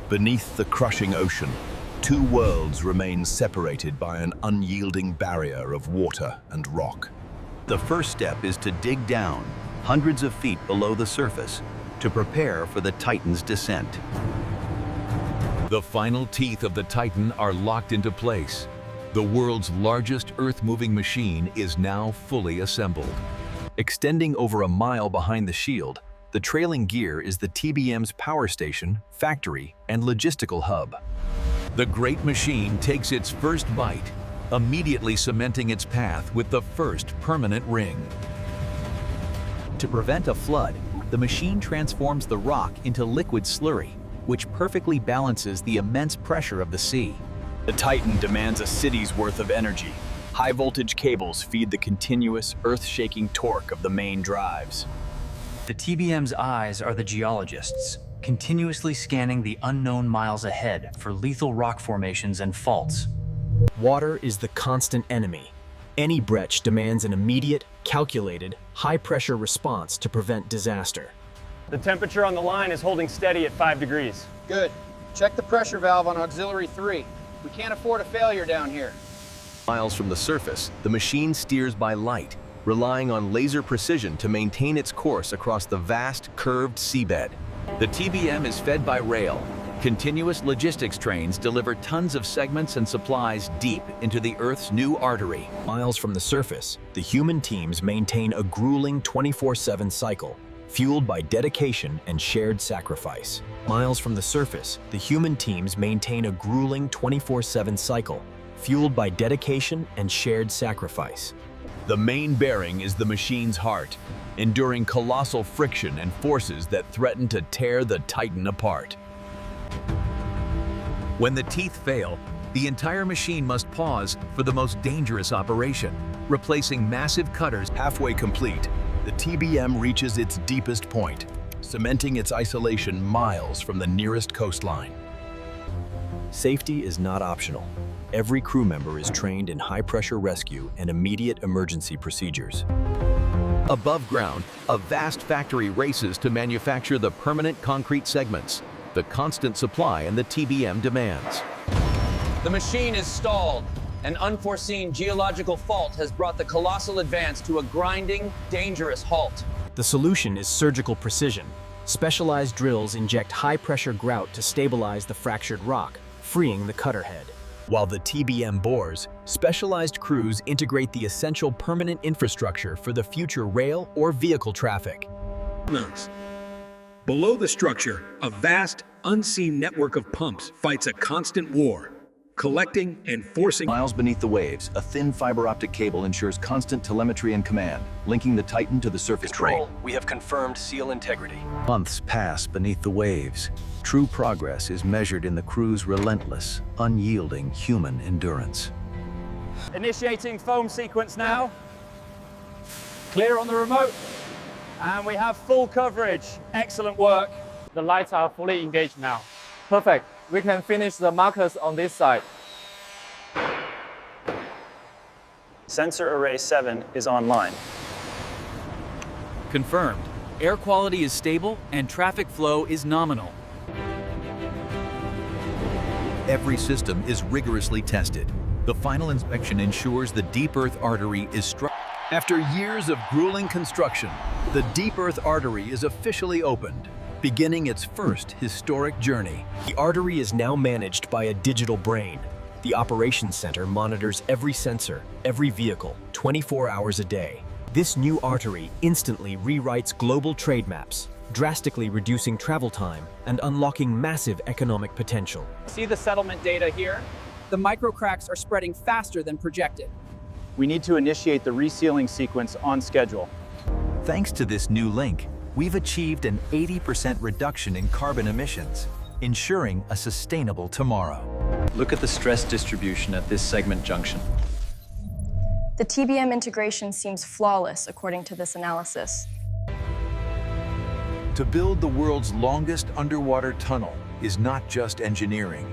Beneath the crushing ocean, two worlds remain separated by an unyielding barrier of water and rock. The first step is to dig down, hundreds of feet below the surface, to prepare for the Titan's descent. The final teeth of the Titan are locked into place. The world's largest earth-moving machine is now fully assembled. Extending over a mile behind the shield, the trailing gear is the TBM's power station, factory, and logistical hub. The great machine takes its first bite, immediately cementing its path with the first permanent ring. To prevent a flood, the machine transforms the rock into liquid slurry, which perfectly balances the immense pressure of the sea. The Titan demands a city's worth of energy. High-voltage cables feed the continuous, earth-shaking torque of the main drives. The TBM's eyes are the geologists, continuously scanning the unknown miles ahead for lethal rock formations and faults. Water is the constant enemy. Any breach demands an immediate, calculated, high-pressure response to prevent disaster. The temperature on the line is holding steady at 5 degrees. Good. Check the pressure valve on auxiliary 3. We can't afford a failure down here. Miles from the surface, the machine steers by light, relying on laser precision to maintain its course across the vast, curved seabed. The TBM is fed by rail. Continuous logistics trains deliver tons of segments and supplies deep into the Earth's new artery. Miles from the surface, the human teams maintain a grueling 24/7 cycle, fueled by dedication and shared sacrifice. Miles from the surface, the human teams maintain a grueling 24/7 cycle, fueled by dedication and shared sacrifice. The main bearing is the machine's heart, enduring colossal friction and forces that threaten to tear the Titan apart. When the teeth fail, the entire machine must pause for the most dangerous operation, replacing massive cutters. Halfway complete, the TBM reaches its deepest point, cementing its isolation miles from the nearest coastline. Safety is not optional. Every crew member is trained in high-pressure rescue and immediate emergency procedures. Above ground, a vast factory races to manufacture the permanent concrete segments, the constant supply and the TBM demands. The machine is stalled. An unforeseen geological fault has brought the colossal advance to a grinding, dangerous halt. The solution is surgical precision. Specialized drills inject high-pressure grout to stabilize the fractured rock, freeing the cutter head. While the TBM bores, specialized crews integrate the essential permanent infrastructure for the future rail or vehicle traffic. Below the structure, a vast, unseen network of pumps fights a constant war, collecting and forcing. Miles beneath the waves, a thin fiber optic cable ensures constant telemetry and command, linking the Titan to the surface terrain. We have confirmed seal integrity. Months pass beneath the waves. True progress is measured in the crew's relentless, unyielding human endurance. Initiating foam sequence now. Clear on the remote. And we have full coverage. Excellent work. The lights are fully engaged now. Perfect. We can finish the markers on this side. Sensor array 7 is online. Confirmed. Air quality is stable and traffic flow is nominal. Every system is rigorously tested. The final inspection ensures the deep earth artery is struck. After years of grueling construction, the deep earth artery is officially opened, beginning its first historic journey. The artery is now managed by a digital brain. The operations center monitors every sensor, every vehicle, 24 hours a day. This new artery instantly rewrites global trade maps, drastically reducing travel time and unlocking massive economic potential. See the settlement data here? The microcracks are spreading faster than projected. We need to initiate the resealing sequence on schedule. Thanks to this new link, we've achieved an 80% reduction in carbon emissions, ensuring a sustainable tomorrow. Look at the stress distribution at this segment junction. The TBM integration seems flawless according to this analysis. To build the world's longest underwater tunnel is not just engineering.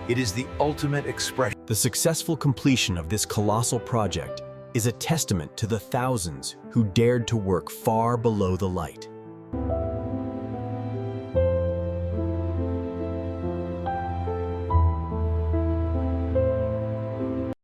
It is the ultimate expression. The successful completion of this colossal project is a testament to the thousands who dared to work far below the light.